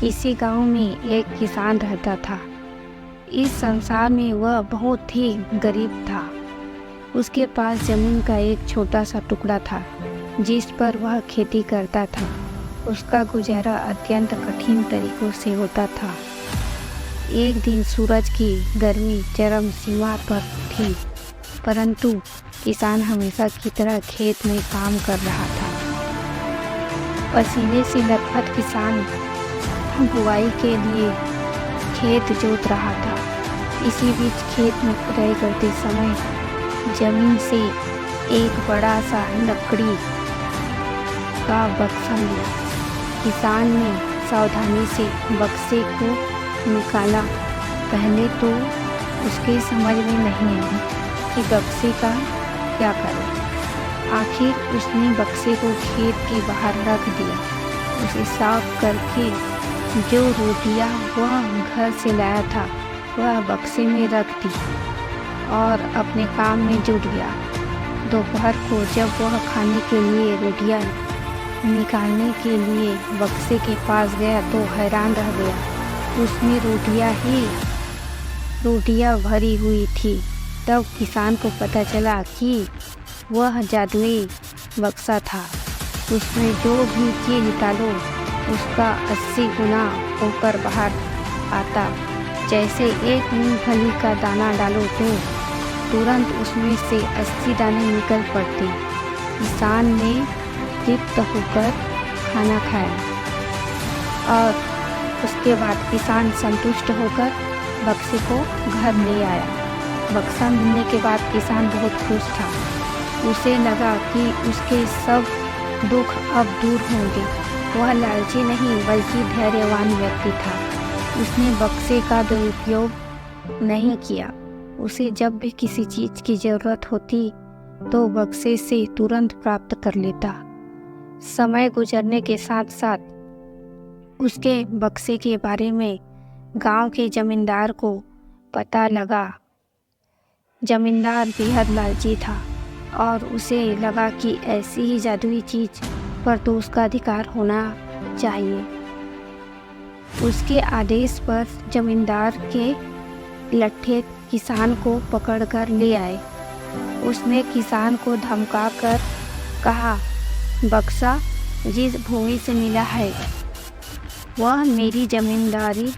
इसी गांव में एक किसान रहता था। इस संसार में वह बहुत ही गरीब था। उसके पास जमीन का एक छोटा सा टुकड़ा था जिस पर वह खेती करता था। उसका गुजारा अत्यंत कठिन तरीकों से होता था। एक दिन सूरज की गर्मी चरम सीमा पर थी, परंतु किसान हमेशा की तरह खेत में काम कर रहा था। पसीने से लथपथ किसान बुआई के लिए खेत जोत रहा था। इसी बीच खेत में खुदाई करते समय जमीन से एक बड़ा सा लकड़ी का बक्सा मिला। किसान ने सावधानी से बक्से को निकाला। पहले तो उसके समझ में नहीं आई कि बक्से का क्या करें। आखिर उसने बक्से को खेत के बाहर रख दिया। उसे साफ करके जो रोटियां वह घर से लाया था वह बक्से में रख दी और अपने काम में जुट गया। दोपहर को जब वह खाने के लिए रोटियां निकालने के लिए बक्से के पास गया तो हैरान रह गया। उसमें रोटियां भरी हुई थी। तब किसान को पता चला कि वह जादुई बक्सा था। उसमें जो भी चीज़ डालो उसका 80 गुना होकर बाहर आता। जैसे एक मूंगफली का दाना डालो तो तुरंत उसमें से 80 दाने निकल पड़ते। किसान ने तृप्त होकर खाना खाया और उसके बाद किसान संतुष्ट होकर बक्से को घर ले आया। बक्सा मिलने के बाद किसान बहुत खुश था। उसे लगा कि उसके सब दुख अब दूर होंगे। वह लालची नहीं बल्कि धैर्यवान व्यक्ति था। उसने बक्से का दुरुपयोग नहीं किया। उसे जब भी किसी चीज़ की ज़रूरत होती तो बक्से से तुरंत प्राप्त कर लेता। समय गुजरने के साथ साथ उसके बक्से के बारे में गांव के जमींदार को पता लगा। जमींदार बेहद लालची था और उसे लगा कि ऐसी ही जादुई चीज़ पर तो उसका अधिकार होना चाहिए। उसके आदेश पर जमींदार के लट्ठे किसान को पकड़कर ले आए। उसने किसान को धमकाकर कहा, बक्सा जिस भूमि से मिला है वह मेरी जमींदारी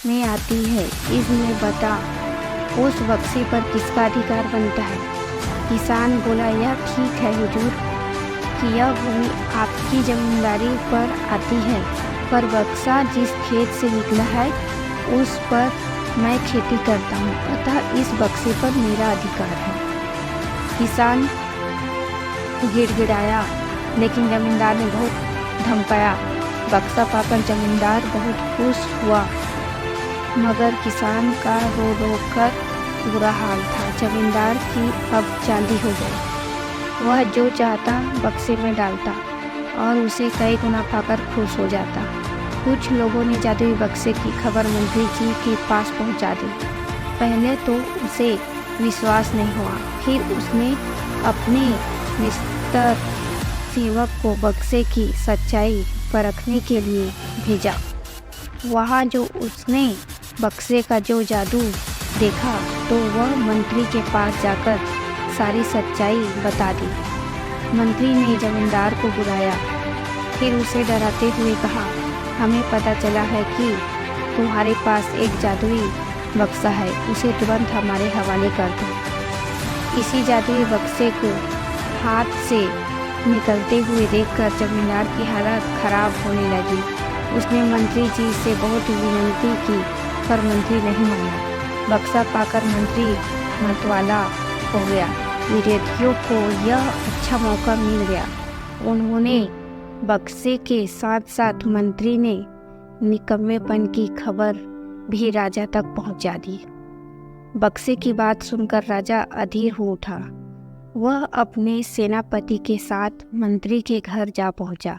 में आती है, इसमें बता उस बक्से पर किसका अधिकार बनता है। किसान बोला, यह ठीक है हुजूर कि यह भूमि आपकी जमींदारी पर आती है, पर बक्सा जिस खेत से निकला है उस पर मैं खेती करता हूँ, अतः इस बक्से पर मेरा अधिकार है। किसान गिड़गिड़ाया, लेकिन जमींदार ने बहुत धमकाया। बक्सा पाकर जमींदार बहुत खुश हुआ, मगर किसान का रो रो कर बुरा हाल था। जमींदार की अब चांदी हो गई। वह जो चाहता बक्से में डालता और उसे कई गुना पाकर खुश हो जाता। कुछ लोगों ने जादुई बक्से की खबर मंत्री जी के पास पहुंचा दी। पहले तो उसे विश्वास नहीं हुआ, फिर उसने अपने निस्तर सेवक को बक्से की सच्चाई परखने के लिए भेजा। वहाँ जो उसने बक्से का जो जादू देखा तो वह मंत्री के पास जाकर सारी सच्चाई बता दी। मंत्री ने जमींदार को बुलाया, फिर उसे डराते हुए कहा, हमें पता चला है कि तुम्हारे पास एक जादुई बक्सा है, उसे तुरंत हमारे हवाले कर दो। इसी जादुई बक्से को हाथ से निकलते हुए देखकर जमींदार की हालत खराब होने लगी। उसने मंत्री जी से बहुत विनती की, पर मंत्री नहीं माना। बक्सा पाकर मंत्री मतवाला हो गया। विरोधियों को यह अच्छा मौका मिल गया। उन्होंने बक्से के साथ साथ मंत्री ने निकम्मेपन की खबर भी राजा तक पहुंचा दी। बक्से की बात सुनकर राजा अधीर हो उठा। वह अपने सेनापति के साथ मंत्री के घर जा पहुंचा।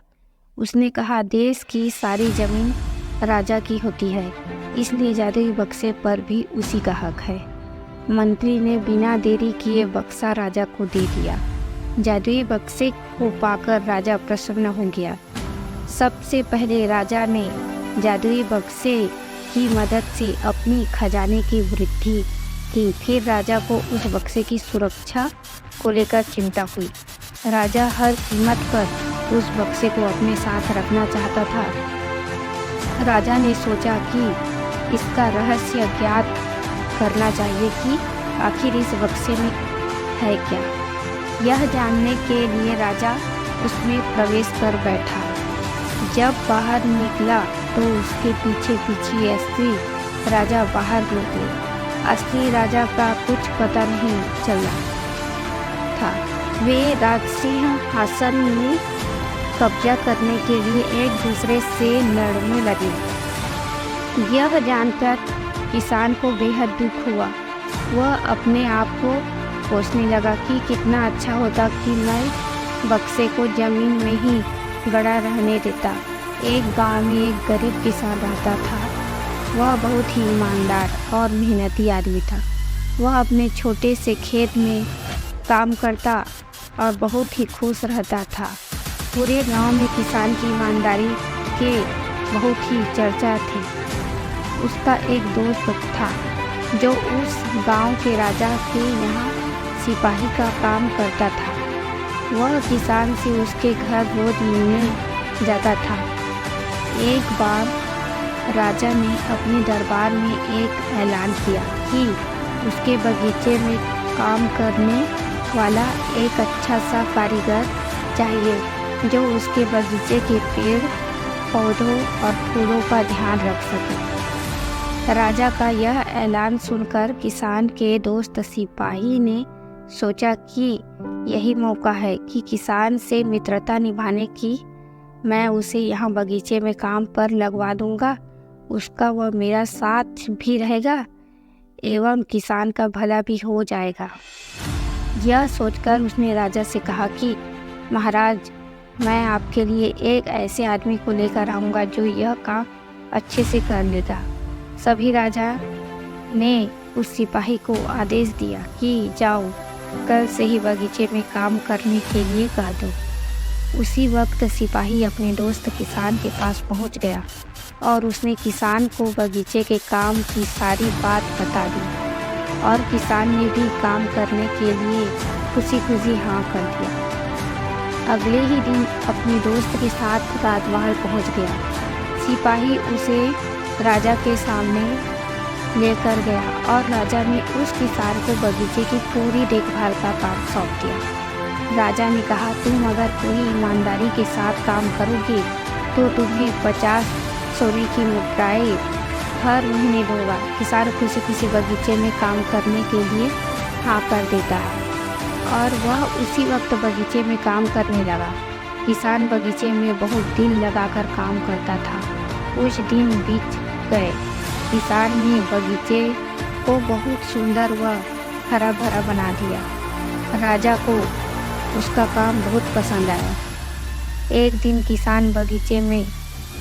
उसने कहा, देश की सारी जमीन राजा की होती है, इसलिए जादुई बक्से पर भी उसी का हक है। मंत्री ने बिना देरी किए बक्सा राजा को दे दिया। जादुई बक्से को पाकर राजा प्रसन्न हो गया। सबसे पहले राजा ने जादुई बक्से की मदद से अपनी खजाने की वृद्धि की। फिर राजा को उस बक्से की सुरक्षा को लेकर चिंता हुई। राजा हर कीमत पर उस बक्से को अपने साथ रखना चाहता था। राजा ने सोचा कि इसका रहस्य ज्ञात करना चाहिए कि आखिर इस बक्से में है क्या। यह जानने के लिए राजा उसमें प्रवेश कर बैठा। जब बाहर निकला तो उसके पीछे पीछे असली राजा बाहर निकले। असली राजा का कुछ पता नहीं चला था। वे राजसिंह आसन में कब्जा करने के लिए एक दूसरे से लड़ने लगे। यह जानकर किसान को बेहद दुख हुआ। वह अपने आप को सोचने लगा कि कितना अच्छा होता कि मैं बक्से को जमीन में ही गड़ा रहने देता। एक गांव में एक गरीब किसान रहता था। वह बहुत ही ईमानदार और मेहनती आदमी था। वह अपने छोटे से खेत में काम करता और बहुत ही खुश रहता था। पूरे गांव में किसान की ईमानदारी के बहुत ही चर्चा थे। उसका एक दोस्त था जो उस गांव के राजा के यहाँ सिपाही का काम करता था। वह किसान से उसके घर रोज मिलने जाता था। एक बार राजा ने अपने दरबार में एक ऐलान किया कि उसके बगीचे में काम करने वाला एक अच्छा सा कारीगर चाहिए जो उसके बगीचे के पेड़ पौधों और फूलों का ध्यान रख सके। राजा का यह ऐलान सुनकर किसान के दोस्त सिपाही ने सोचा कि यही मौका है कि किसान से मित्रता निभाने की। मैं उसे यहाँ बगीचे में काम पर लगवा दूंगा। उसका वह मेरा साथ भी रहेगा एवं किसान का भला भी हो जाएगा। यह सोचकर उसने राजा से कहा कि महाराज, मैं आपके लिए एक ऐसे आदमी को लेकर आऊँगा जो यह काम अच्छे से कर लेगा। सभी राजा ने उस सिपाही को आदेश दिया कि जाओ, कल से ही बगीचे में काम करने के लिए कह दो। उसी वक्त सिपाही अपने दोस्त किसान के पास पहुंच गया और उसने किसान को बगीचे के काम की सारी बात बता दी और किसान ने भी काम करने के लिए खुशी खुशी हाँ कर दिया। अगले ही दिन अपने दोस्त के साथ राजमहल पहुंच गया। सिपाही उसे राजा के सामने लेकर गया और राजा ने उस किसान को बगीचे की पूरी देखभाल का काम सौंप दिया। राजा ने कहा, तुम अगर पूरी ईमानदारी के साथ काम करोगे तो तुम्हें 50 सोने की मुद्राएं हर महीने दूंगा। किसान खुशी खुशी बगीचे में काम करने के लिए हाँ कर देता है और वह उसी वक्त बगीचे में काम करने लगा। किसान बगीचे में बहुत दिल लगाकर काम करता था। कुछ दिन बीत गए। किसान ने बगीचे को बहुत सुंदर व हरा भरा बना दिया। राजा को उसका काम बहुत पसंद आया। एक दिन किसान बगीचे में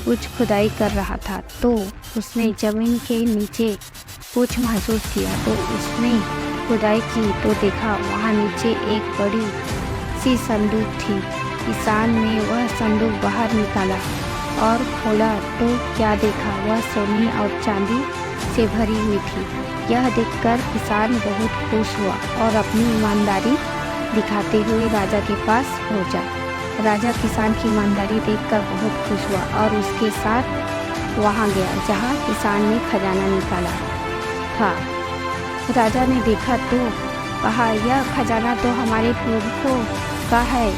कुछ खुदाई कर रहा था तो उसने ज़मीन के नीचे कुछ महसूस किया। तो उसने खुदाई की तो देखा वहाँ नीचे एक बड़ी सी संदूक थी। किसान ने वह संदूक बाहर निकाला और खोला तो क्या देखा, वह सोने और चांदी से भरी हुई थी। यह देखकर किसान बहुत खुश हुआ और अपनी ईमानदारी दिखाते हुए राजा के पास पहुंचा। राजा किसान की ईमानदारी देखकर बहुत खुश हुआ और उसके साथ वहां गया जहां किसान ने खजाना निकाला था। राजा ने देखा तो कहा, यह खजाना तो हमारे पूर्वजों का है।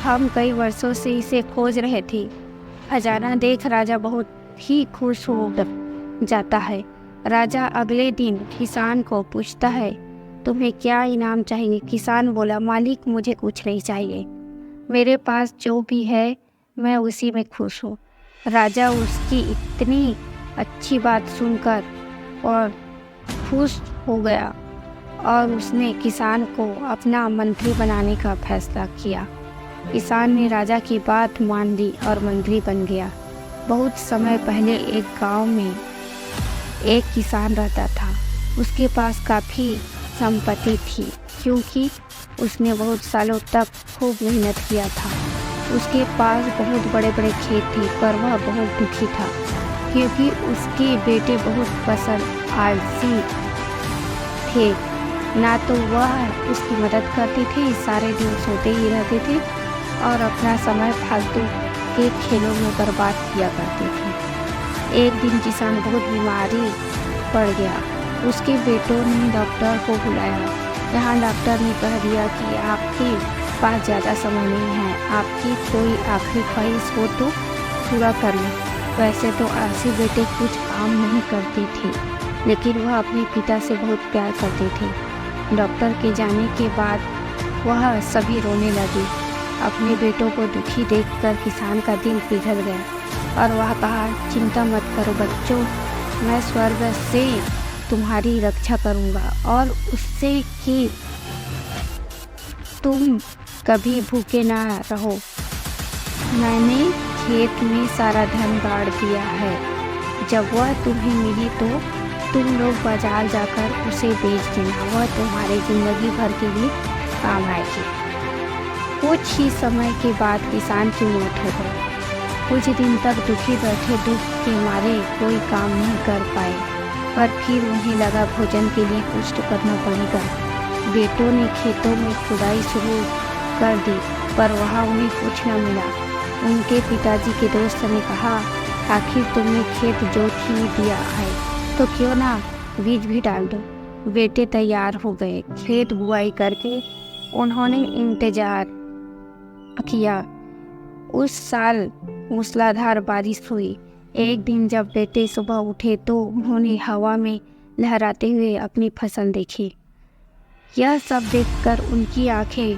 हम कई वर्षों से इसे खोज रहे थे। खजाना देख राजा बहुत ही खुश हो जाता है। राजा अगले दिन किसान को पूछता है, तुम्हें क्या इनाम चाहिए? किसान बोला, मालिक मुझे कुछ नहीं चाहिए, मेरे पास जो भी है मैं उसी में खुश हूँ। राजा उसकी इतनी अच्छी बात सुनकर और खुश हो गया और उसने किसान को अपना मंत्री बनाने का फैसला किया। किसान ने राजा की बात मान ली और मंत्री बन गया। बहुत समय पहले एक गांव में एक किसान रहता था। उसके पास काफ़ी संपत्ति थी क्योंकि उसने बहुत सालों तक खूब मेहनत किया था। उसके पास बहुत बड़े बड़े खेत थे पर वह बहुत दुखी था। क्योंकि उसके बेटे बहुत पसंद आलसी थे। ना तो वह उसकी मदद करते थे, सारे दिन सोते ही रहते थे और अपना समय फालतू के खेलों में बर्बाद किया करते थे। एक दिन किसान बहुत बीमारी पड़ गया। उसके बेटों ने डॉक्टर को बुलाया। यहाँ डॉक्टर ने कह दिया कि आपके पास ज़्यादा समय नहीं है, आपकी कोई आखिरी ख्वाहिश हो तो पूरा कर लें। वैसे तो आलसी बेटे कुछ काम नहीं करते थे, लेकिन वह अपने पिता से बहुत प्यार करते थे। डॉक्टर के जाने के बाद वह सभी रोने लगे। अपने बेटों को दुखी देखकर किसान का दिल पिघल गया और वह कहा, चिंता मत करो बच्चों, मैं स्वर्ग से तुम्हारी रक्षा करूंगा और उससे कि तुम कभी भूखे ना रहो। मैंने खेत में सारा धन गाड़ दिया है। जब वह तुम्हें मिली तो तुम लोग बाजार जाकर उसे बेच देना, वह तुम्हारे जिंदगी भर के लिए काम आएगी। कुछ ही समय के बाद किसान की मौत हो गई। कुछ दिन तक दुखी बैठे, दुख के मारे कोई काम नहीं कर पाए, पर फिर उन्हें लगा भोजन के लिए कुछ तो करना पड़ेगा। बेटों ने खेतों में खुदाई शुरू कर दी, पर वहाँ उन्हें कुछ न मिला। उनके पिताजी के दोस्त ने कहा, आखिर तुमने खेत जोत ही दिया है तो क्यों ना बीज भी डाल दो। बेटे तैयार हो गए। खेत बुआई करके उन्होंने इंतजार किया। उस साल मूसलाधार बारिश हुई। एक दिन जब बेटे सुबह उठे तो उन्होंने हवा में लहराते हुए अपनी फसल देखी। यह सब देखकर उनकी आंखें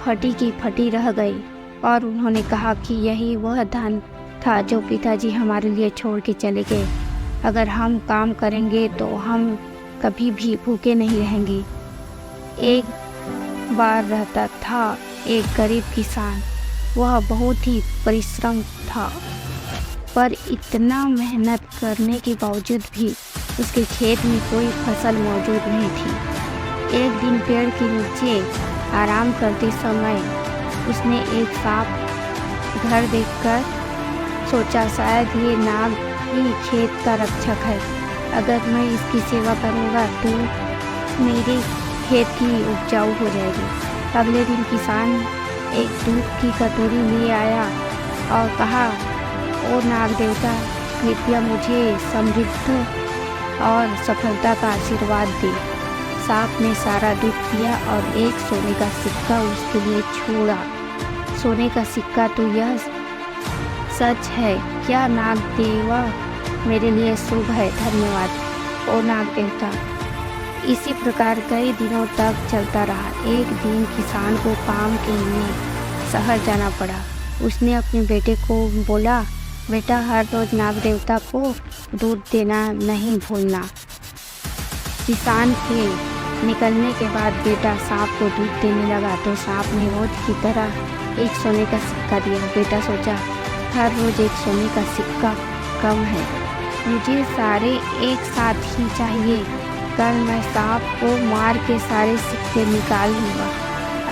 फटी की फटी रह गई और उन्होंने कहा कि यही वह धन था जो पिताजी हमारे लिए छोड़ के चले गए। अगर हम काम करेंगे तो हम कभी भी भूखे नहीं रहेंगे। एक बार रहता था एक गरीब किसान। वह बहुत ही परिश्रम था, पर इतना मेहनत करने के बावजूद भी उसके खेत में कोई फसल मौजूद नहीं थी। एक दिन पेड़ के नीचे आराम करते समय उसने एक सांप घर देखकर सोचा, शायद ये नाग ही खेत का रक्षक है। अगर मैं इसकी सेवा करूँगा तो मेरे खेत की उपजाऊ हो जाएगी। अगले दिन किसान एक दूध की कटोरी ले आया और कहा, ओ नाग देवता, कृपया मुझे समृद्धि और सफलता का आशीर्वाद दे। सांप ने सारा दूध पिया और एक सोने का सिक्का उसके लिए छोड़ा। सोने का सिक्का, तो यह सच है क्या नाग देवा? मेरे लिए शुभ है, धन्यवाद ओ नाग देवता। इसी प्रकार कई दिनों तक चलता रहा। एक दिन किसान को काम के लिए शहर जाना पड़ा। उसने अपने बेटे को बोला, बेटा, हर रोज नाग देवता को दूध देना नहीं भूलना। किसान के निकलने के बाद बेटा सांप को दूध देने लगा तो सांप ने रोज की तरह एक सोने का सिक्का दिया। बेटा सोचा, हर रोज एक सोने का सिक्का कम है, मुझे सारे एक साथ ही चाहिए। कल मैं सांप को मार के सारे सिक्के निकाल लूँगा।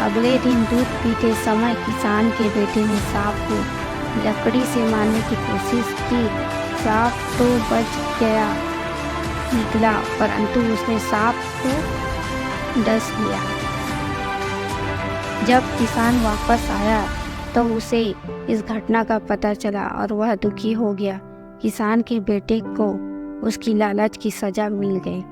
अगले दिन दूध पीते समय किसान के बेटे ने सांप को लकड़ी से मारने की कोशिश की। सांप तो बच गया निकला, परंतु उसने सांप को डस लिया। जब किसान वापस आया तो उसे इस घटना का पता चला और वह दुखी हो गया। किसान के बेटे को उसकी लालच की सजा मिल गई।